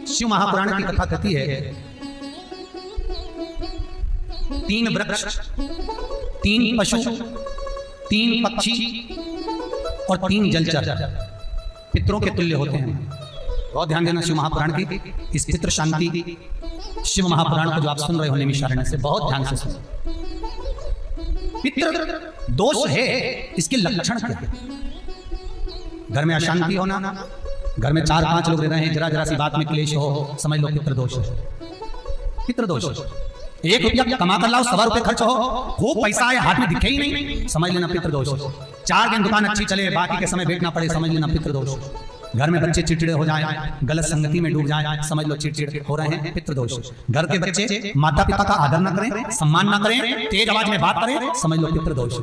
शिव महापुराण की कथा कहती है, 3 वृक्ष, 3 पशु, 3 पक्षी और 3 जलचर पितरों के तुल्य होते हैं। बहुत ध्यान देना शिव महापुराण की इस पितृ शांति शिव महापुराण को जो आप सुन रहे हो निमिषारण्य से, बहुत ध्यान से सुनो। पितृ दोष है, इसके लक्षण क्या है? घर में अशांति होना, घर में 4-5 लोग रह रहे हैं, जरा जरा सी बात में क्लेश हो, समझ लो पितृदोष है। पितृदोष 1 रुपया कमा कर लाओ, 1.25 रुपये खर्च हो, खूब पैसा आए हाथ में दिखे ही नहीं, समझ लेना पितृदोष। 4 दिन दुकान अच्छी चले, बाकी के समय बेचना पड़े, समझ लेना पितृदोष। घर में बच्चे चिड़चिड़े हो जाएं, गलत संगति में डूब जाएं, समझ लो चिड़चिड़ हो रहे हैं, पितृदोष। घर के बच्चे माता पिता का आदर न करें, सम्मान न करें, तेज आवाज में बात करें, समझ लो पितृदोष।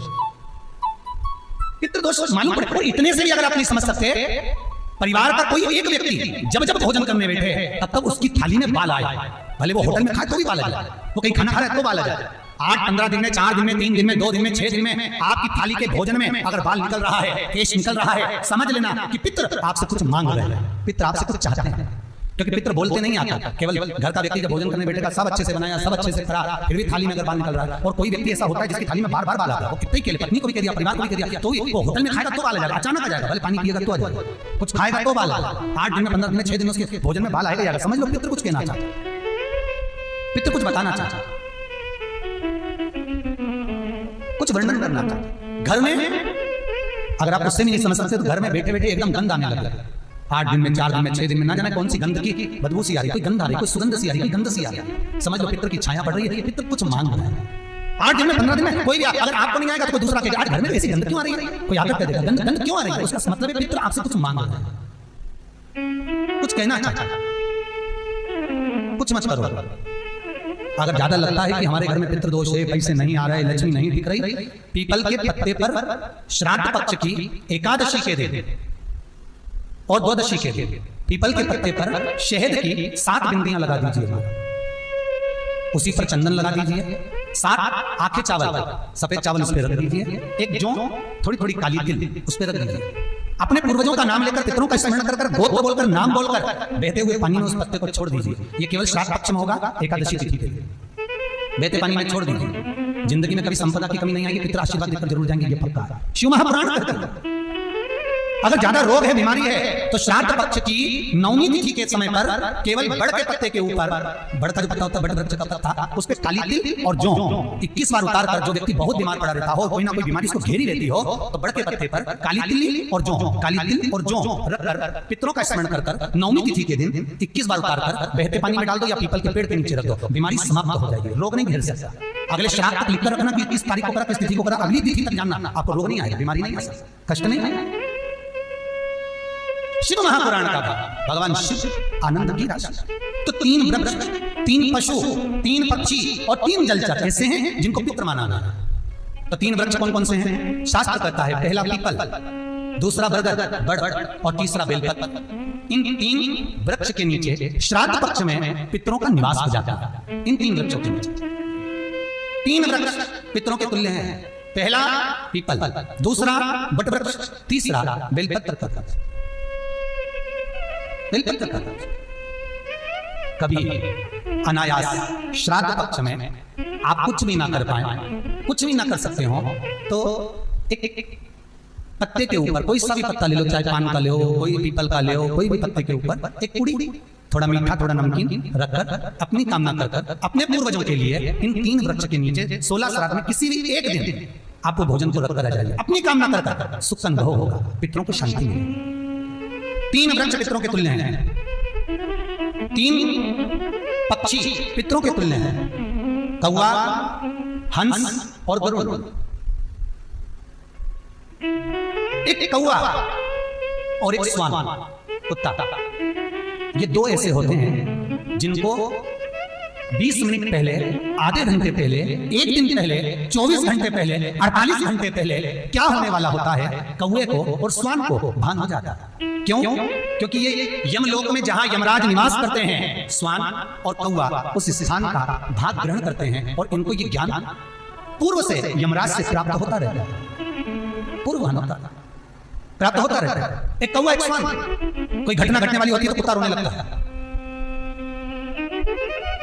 पितृदोष मालूम पड़े। इतने से भी अगर आप नहीं समझ सकते, परिवार का कोई एक व्यक्ति जब जब भोजन करने बैठे तब तब उसकी थाली में बाल आए, भले वो होटल में खाए तो भी बाल आ जाए, वो कहीं खाना खा रहा है तो बाल आ जाए। 8-15 दिन में, 4 दिन में, 3 दिन में, 2 दिन में, 6 दिन में आपकी थाली के भोजन में अगर बाल निकल रहा है, केश निकल रहा है, समझ लेना कि पितृ आपसे कुछ मांग रहे हैं, पितृ आपसे कुछ चाहते हैं। क्योंकि पितृ बोलते नहीं आता, केवल घर का व्यक्ति जब भोजन करने बैठेगा, सब अच्छे से बनाया, सब अच्छे से करा, फिर भी थाली में अगर बाल निकल रहा है। और कोई व्यक्ति ऐसा होता है जिसकी थाली में बार बार बाल आता है, वो कितने के लिए, पत्नी को भी कह दिया, परिवार को भी कह दिया, तो वो होटल में खाएगा तो बाल आ जाएगा, अचानक आ जाएगा, भले पानी पिएगा तो आ जाएगा, कुछ खाएगा तो बाल आएगा। 8 दिन में, 15 दिन में, 6 दिन में उसके भोजन में बाल आएगा, समझ लो पितृ कुछ कहना चाहता, पितृ कुछ बताना चाहता, कुछ वर्णन करना चाहता। घर में अगर आप उससे भी नहीं समझ सकते तो घर में बैठे बैठे एकदम गंध आने लग गया। 8 दिन में, 4 दिन में, 6 दिन में, ना जाने कौन सी गंध की बदबू सी आ रही, कोई गंध आ रही, कोई सुगंध सी आ रही, कोई गंध सी आ रही, समझ लो पितृ की छाया पड़ रही है, पितृ कुछ मांग रहा है। 8 दिन में, 15 दिन में कोई भी अगर आपको नहीं आएगा तो कोई दूसरा कहेगा, आज घर में ऐसी गंध क्यों आ रही है, कोई आकर कह देगा गंध क्यों आ रही है, उसका मतलब है पितृ आपसे कुछ मांग रहा है, कुछ कहना चाहता है, कुछ मत करो। अगर ज्यादा लगता है कि हमारे घर में पितृदोष है, पैसे नहीं आ रहे, लक्ष्मी नहीं दिख रही, पीपल के पत्ते पर श्राद्ध पक्ष की एकादशी के दिन और द्वादशी के दिन पीपल के पत्ते पर शहद की 7 बिंदियां लगा दीजिए, उसी पर चंदन लगा दीजिए, 7 आखे चावल, सफेद चावल उस पर रख दीजिए, एक जौ, थोड़ी थोड़ी काली तिल उस पर रख दीजिए। अपने पूर्वजों का नाम लेकर, पितरों का स्मरण कर गोत्र बोलकर, नाम बोलकर बहते हुए पानी में उस पत्ते को छोड़ दीजिए। ये केवल श्राद्ध पक्ष में होगा, एकादशी तिथि के लिए बहते पानी में छोड़ दीजिए। जिंदगी में कभी संपदा की कमी नहीं आएगी, पितर आशीर्वाद देकर जरूर जाएंगे, ये पक्का है। शिव महापुराण कहते हैं अगर ज्यादा रोग है, बीमारी है, तो श्राद्ध पक्ष की 9वीं तिथि के समय पर केवल बड़ के पत्ते के ऊपर, बड़ का जो पत्ता होता है, बड़ वृक्ष का पत्ता, उस पर काली तिल और जौ 21 बार उतार कर, जो व्यक्ति बहुत बीमार पड़ा रहता हो, कोई ना कोई बीमारी इसको घेरी रहती हो, तो बड़ के पत्ते पर काली तिल और जौ, काली तिल और जौ रखकर पितरों का स्मरण कर 9वीं तिथि के दिन 21 बार उतार कर बहते पानी में डाल दो या पीपल के पेड़ के नीचे रख दो, बीमारी समाप्त हो जाएगी, रोग नहीं घेर सकता। अगले श्राद्ध तक लिख कर रखना कि 21 तारीख को करा, किस तिथि को करा, अगली तिथि तक जानना, आपको रोग नहीं आएगा, बीमारी नहीं आ सकता, कष्ट नहीं आएगा। शिव महापुराण का भगवान शिव आनंद की राशि। तो 3 वृक्ष, 3 पशु, 3 पक्षी और 3 जलचर ऐसे हैं जिनको पितृ माना है। तो 3 वृक्ष कौन कौन से हैं? शास्त्र कहता है पहला पीपल, दूसरा बरगद, बड़ और तीसरा बेलपत्र। इन 3 वृक्ष के नीचे श्राद्ध पक्ष में पितरों का निवास हो जाता है। इन 3 वृक्षों के नीचे 3 वृक्ष पितरों के तुल्य हैं। पहला पीपल, दूसरा बट वृक्ष, तीसरा बेलपत्र का। कभी अनायास श्राद्ध पक्ष में आप कुछ भी ना कर पाए, कुछ भी ना कर सकते हो, तो एक पत्ते के ऊपर कोई सा भी पत्ता ले लो, चाहे पान का ले हो, कोई पीपल का ले हो, कोई भी पत्ते के ऊपर एक कुड़ी, थोड़ा मीठा थोड़ा नमकीन रखकर अपनी कामना कर अपने पूर्वजों के लिए इन 3 वृक्ष के नीचे 16 श्राद्ध में किसी भी एक दिन आपको भोजन को रखकर आ जाइए, अपनी कामना कर सुख संभव होगा, पितरों को शांति मिलेगी। 3 वृक्ष पितरों के तुल्य हैं, 3 पक्षी पितरों के तुल्य हैं, कौवा, हंस और गरुड़। एक कौवा और एक स्वान, कुत्ता, ये 2 ऐसे होते हैं जिनको 20 मिनट पहले, आधे घंटे पहले, 1 दिन पहले, 24 घंटे पहले, 48 घंटे पहले क्या होने वाला होता है, कौवे को और स्वान को भान हो जाता है। क्यों? क्योंकि ये यमलोक में जहां यमराज निवास करते हैं, स्वान और कौवा उस स्थान का भाग ग्रहण करते हैं और इनको ये ज्ञान पूर्व से यमराज से प्राप्त होता रहता है, पूर्वानुमान होता प्राप्त होता रहता है। एक कौवा, एक स्वान, कोई घटना घटने वाली होती है तो कुत्ता रोने लगता है,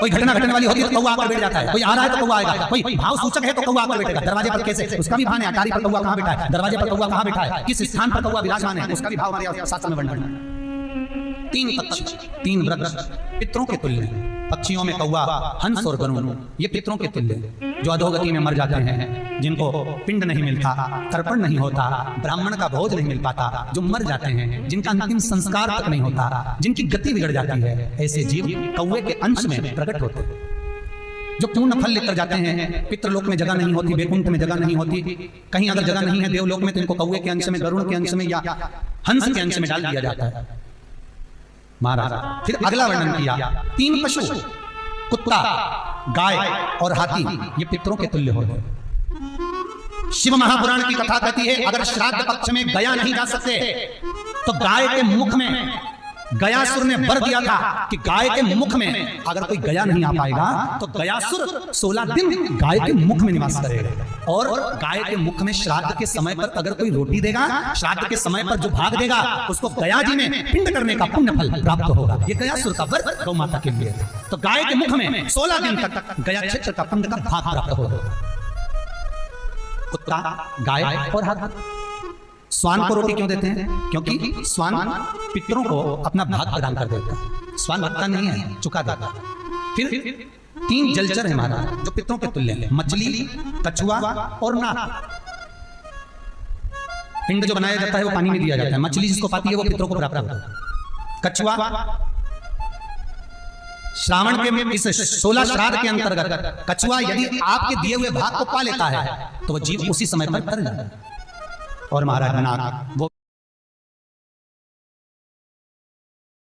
कोई घटना घटने वाली होती है तो कौवा आकर बैठ जाता है, कोई आ रहा है तो कौवा आएगा, कोई भाव सूचक है तो कौवा आकर बैठेगा। दरवाजे पर कैसे, उसका भी भान है, अटारी पर कौवा कहाँ बैठा है, दरवाजे पर कौवा कहाँ बैठा है, किस स्थान पर कौवा विराजमान है, उसका भी भाव हमारे शास्त्र में वर्णन है। 3 पक्षी 3 वृक्ष पितरों के तुल्य हैं। पक्षियों में कौवा, हंस और गरुड़, ये पितरों के तुल्य हैं, जो अधोगति में मर जाते हैं, जिनको पिंड नहीं मिलता, तर्पण नहीं होता, ब्राह्मण का भोज नहीं मिल पाता, जो मर जाते हैं, जिनका अंतिम संस्कार तक नहीं होता, जिनकी गति बिगड़ जाती है, ऐसे जीव कौवे के अंश में प्रकट होते हैं। जो पूर्ण फल लेकर जाते हैं, पितृलोक में जगह नहीं होती, वैकुंठ में जगह नहीं होती, कहीं अगर जगह नहीं है देवलोक में तो इनको कौवे के अंश में, गरुड़ के अंश में या हंस के अंश में डाल दिया जाता है। महाराज फिर अगला वर्णन किया, 3 पशु, कुत्ता, गाय और हाथी, ये पितरों के तुल्य हो गए। शिव महापुराण की कथा कहती है, अगर श्राद्ध पक्ष में गया नहीं जा सकते तो गाय के मुख में, गयासुर ने वर दिया था कि गाय के मुख में अगर कोई गया नहीं आ पाएगा तो गयासुर 16 दिन गाय के मुख में निवास करेगा, और गाय के मुख में श्राद्ध के समय पर अगर कोई रोटी देगा, श्राद्ध के समय पर जो भाग देगा उसको गया जी में पिंड करने का पुण्य फल प्राप्त होगा। ये गयासुर का वर गौ माता के लिए, तो गाय के मुख में 16 दिन तक गया क्षेत्र का पुण्य का भाग प्राप्त होगा। कुत्ता, गाय और हाथी। स्वान को रोटी क्यों देते हैं? क्योंकि स्वान पितरों को अपना भाग प्रदान कर देता है, स्वान भक्ता नहीं है, चुका देता है। फिर 3 जलचर है महाराज जो पितरों के तुल्य है, मछली, कछुआ और नाग। पिंड जो बनाया जाता है वो पानी में दिया जाता है, मछली जिसको पाती है वो पितरों को प्राप्त होता है। कछुआ श्रावण के इस 16 श्राद्ध के अंतर्गत कछुआ यदि आपके दिए हुए भाग को पा लेता है तो वो जीव उसी समय पर तर जाता है। और महाराज नाग वो